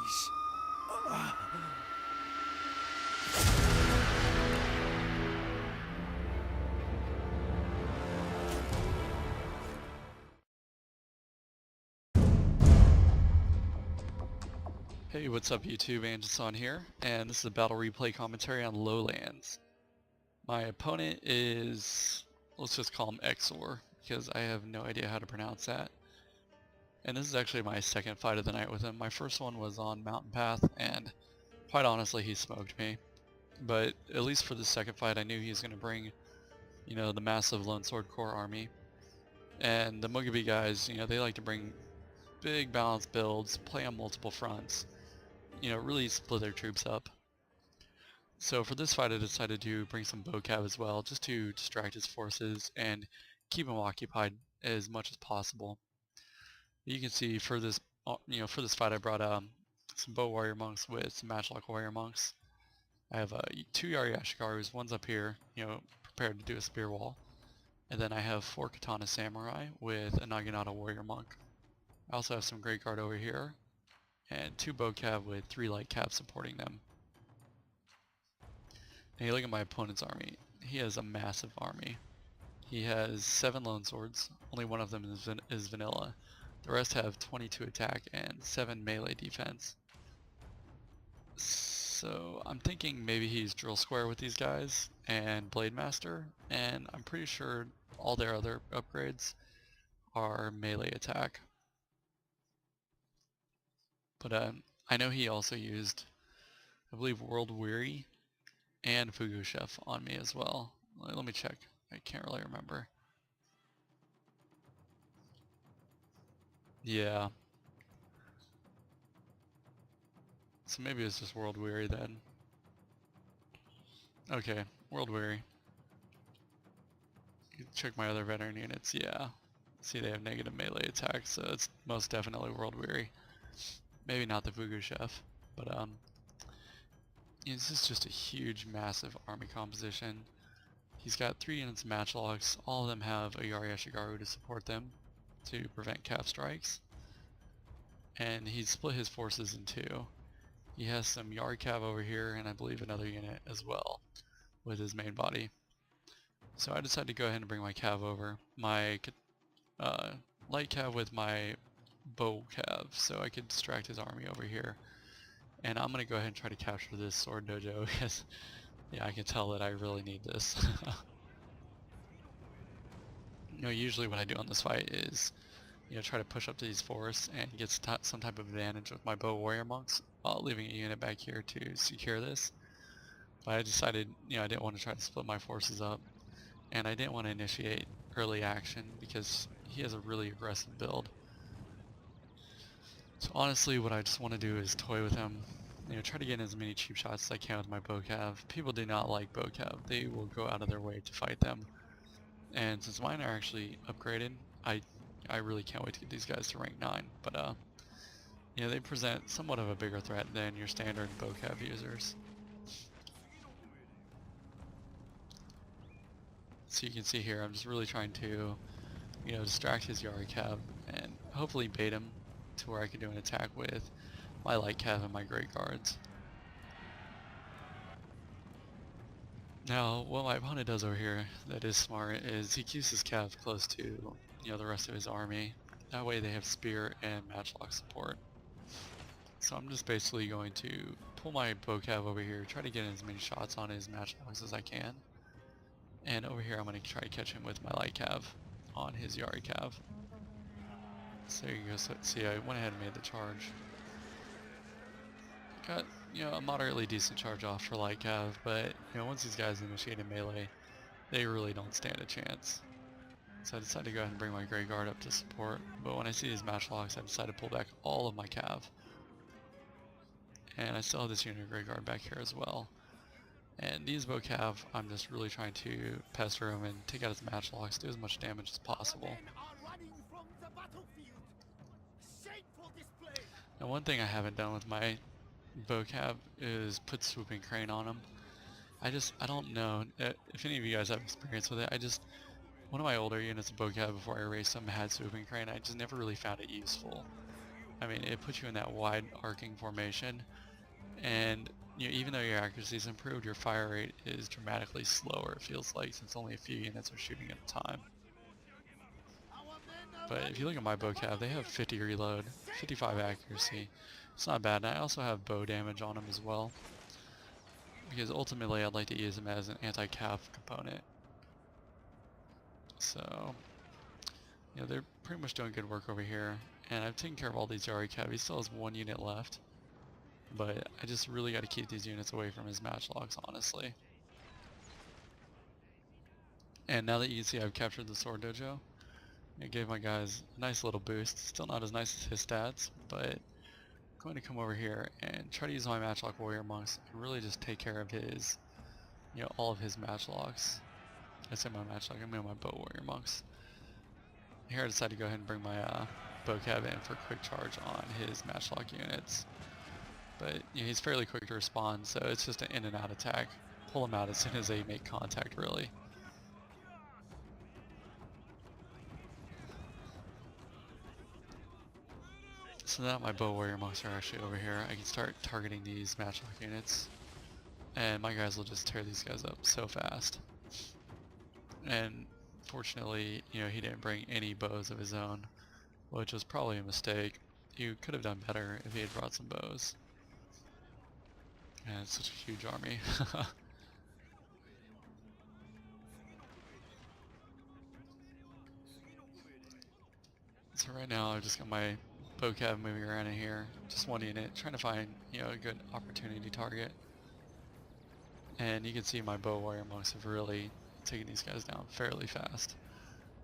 Please. Hey, what's up YouTube, Angelson here, and this is a battle replay commentary on Lowlands. My opponent is, let's just call him Exor, because I have no idea how to pronounce that. And this is actually my second fight of the night with him. My first one was on Mountain Path, and quite honestly he smoked me. But at least for the second fight I knew he was going to bring, you know, the massive loansword core army. And the Mugabe guys, you know, they like to bring big balanced builds, play on multiple fronts. You know, really split their troops up. So for this fight I decided to bring some Bowcav as well, just to distract his forces and keep him occupied as much as possible. You can see for this, for this fight I brought some bow warrior monks with some matchlock warrior monks. I have 2 Yari Ashigarus, one's up here, you know, prepared to do a spear wall. And then I have 4 Katana Samurai with a Naginata warrior monk. I also have some Great Guard over here, and 2 Bowcav with 3 light cav supporting them. Now you look at my opponent's army. He has a massive army. He has 7 loanswords, only one of them is vanilla. The rest have 22 attack and 7 melee defense. So I'm thinking maybe he's drill square with these guys and blade master, and I'm pretty sure all their other upgrades are melee attack. But I know he also used, I believe, World Weary and Fugu Chef on me as well. Let me check. I can't really remember. Yeah. So maybe it's just World Weary then. Okay, World Weary. Check my other veteran units. Yeah. See, they have negative melee attack, so it's most definitely World Weary. Maybe not the Fugu Chef, but this is just a huge, massive army composition. He's got 3 units of matchlocks. All of them have a Yari Ashigaru to support them to prevent cav strikes. And he's split his forces in 2. He has some Yari cav over here, and I believe another unit as well with his main body. So I decided to go ahead and bring my cav over. My light cav with my bow cav, so I could distract his army over here. And I'm going to go ahead and try to capture this sword dojo because, yeah, I can tell that I really need this. You know, usually what I do on this fight is, you know, try to push up to these forests and get some type of advantage with my bow warrior monks, leaving a unit back here to secure this. But I decided, you know, I didn't want to try to split my forces up, and I didn't want to initiate early action because he has a really aggressive build. So honestly, what I just want to do is toy with him, you know, try to get in as many cheap shots as I can with my Bowcav. People do not like Bowcav. They will go out of their way to fight them. And since mine are actually upgraded, I really can't wait to get these guys to rank 9. But you know, they present somewhat of a bigger threat than your standard Bowcav users. So you can see here, I'm just really trying to, you know, distract his Yari cav and hopefully bait him to where I can do an attack with my light cav and my great guards. Now, what my opponent does over here that is smart is he keeps his cav close to, you know, the rest of his army. That way they have spear and matchlock support. So I'm just basically going to pull my Bowcav over here, try to get as many shots on his matchlocks as I can. And over here I'm going to try to catch him with my light cav on his Yari cav. So there you go. So, see, I went ahead and made the charge. Got, you know, a moderately decent charge off for light cav, but, you know, once these guys initiate a melee, they really don't stand a chance. So I decided to go ahead and bring my Grey Guard up to support, but when I see these matchlocks, I decided to pull back all of my cav. And I still have this unit of Grey Guard back here as well. And these Bowcav, I'm just really trying to pester him and take out his matchlocks, do as much damage as possible. Now one thing I haven't done with my Bowcav is put Swooping Crane on him. I don't know if any of you guys have experience with it. One of my older units of Bowcav before I erased them had Swooping Crane. I just never really found it useful. I mean, it puts you in that wide arcing formation, and even though your accuracy is improved, your fire rate is dramatically slower, it feels like, since only a few units are shooting at a time. But if you look at my Bowcav, they have 50 reload, 55 accuracy. It's not bad, and I also have bow damage on them as well, because ultimately I'd like to use them as an anti-cav component. So, they're pretty much doing good work over here, and I've taken care of all these Yari Cav. He still has one unit left, but I just really got to keep these units away from his matchlocks, honestly. And now that you can see I've captured the sword dojo, it gave my guys a nice little boost. Still not as nice as his stats, but I'm going to come over here and try to use my matchlock warrior monks and really just take care of his, all of his matchlocks. I say my matchlock, I mean my bow warrior monks. Here I decided to go ahead and bring my Bowcav in for quick charge on his matchlock units. But he's fairly quick to respond, so it's just an in and out attack. Pull him out as soon as they make contact, really. So now my bow warrior monks are actually over here, I can start targeting these matchlock units, and my guys will just tear these guys up so fast. And fortunately, he didn't bring any bows of his own, which was probably a mistake. He could have done better if he had brought some bows. And it's such a huge army. So right now I've just got my Bowcav moving around in here, just one unit, trying to find a good opportunity target. And you can see my bow warrior monks have really taken these guys down fairly fast.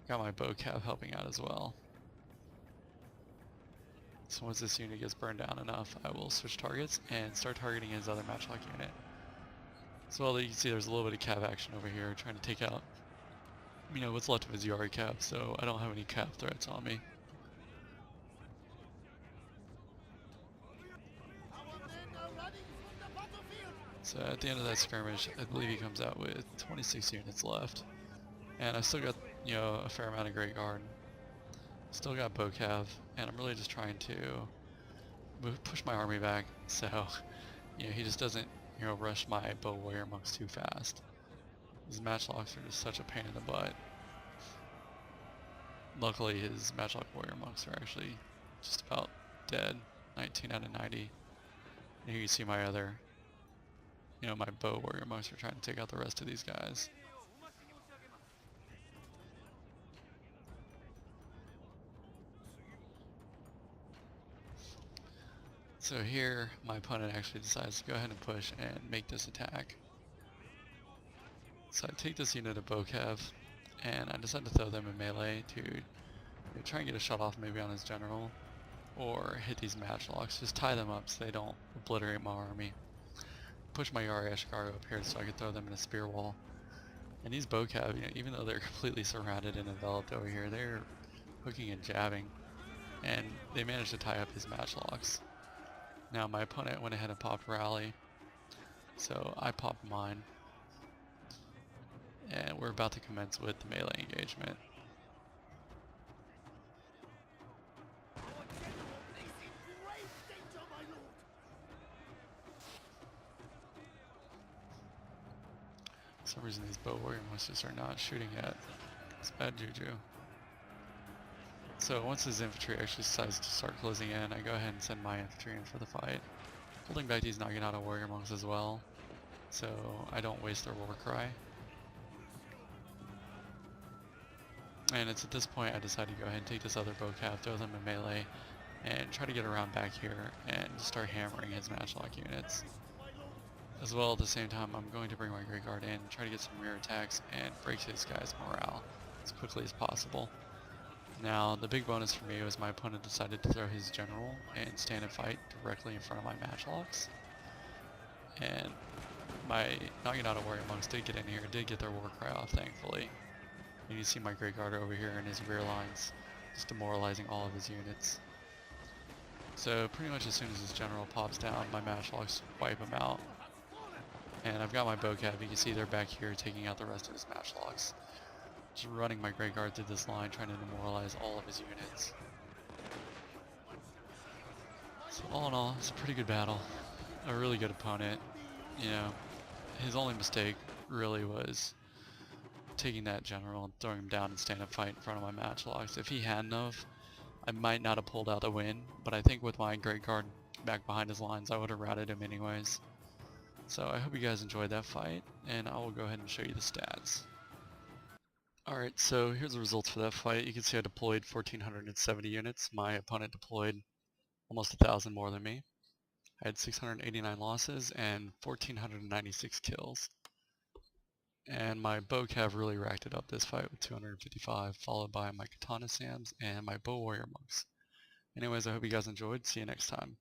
Got my Bowcav helping out as well. So once this unit gets burned down enough, I will switch targets and start targeting his other matchlock unit. So you can see there's a little bit of cav action over here, trying to take out what's left of his Yari cav, so I don't have any cav threats on me. So at the end of that skirmish, I believe he comes out with 26 units left. And I still got, a fair amount of Great Guard. Still got Bowcav, and I'm really just trying to push my army back, so, he just doesn't, rush my bow warrior monks too fast. His matchlocks are just such a pain in the butt. Luckily, his matchlock warrior monks are actually just about dead, 19 out of 90. And here you see my other, my bow warrior monks are trying to take out the rest of these guys. So here, my opponent actually decides to go ahead and push and make this attack. So I take this unit of Bowcav, and I decide to throw them in melee to try and get a shot off maybe on his general, or hit these matchlocks, just tie them up so they don't obliterate my army. Push my Yari Ashikaru up here so I can throw them in a spear wall. And these Bowcav, even though they're completely surrounded and enveloped over here, they're hooking and jabbing, and they managed to tie up his matchlocks. Now my opponent went ahead and popped rally, so I popped mine, and we're about to commence with the melee engagement. For some reason these bow warrior monsters are not shooting yet. It's bad juju. So once his infantry actually decides to start closing in, I go ahead and send my infantry in for the fight. Holding back these Naginata warrior monks as well, so I don't waste their war cry. And it's at this point I decide to go ahead and take this other Bowcav, throw them in melee, and try to get around back here and start hammering his matchlock units. As well, at the same time, I'm going to bring my Great Guard in, try to get some rear attacks, and break his guys' morale as quickly as possible. Now, the big bonus for me was my opponent decided to throw his general and stand and fight directly in front of my matchlocks. And my Naginata warrior monks did get in here, did get their war cry off, thankfully. And you see my Great Guard over here in his rear lines, just demoralizing all of his units. So pretty much as soon as his general pops down, my matchlocks wipe him out. And I've got my Bowcav, you can see they're back here taking out the rest of his matchlocks. Just running my Great Guard through this line, trying to demoralize all of his units. So all in all, it's a pretty good battle. A really good opponent. You know, his only mistake really was taking that general and throwing him down and stand up fight in front of my matchlocks. If he hadn't have, I might not have pulled out the win, but I think with my Great Guard back behind his lines, I would have routed him anyways. So I hope you guys enjoyed that fight, and I will go ahead and show you the stats. Alright, so here's the results for that fight. You can see I deployed 1,470 units. My opponent deployed almost 1,000 more than me. I had 689 losses and 1,496 kills. And my Bowcav really racked it up this fight with 255, followed by my Katana Sams and my Bow Warrior Monks. Anyways, I hope you guys enjoyed. See you next time.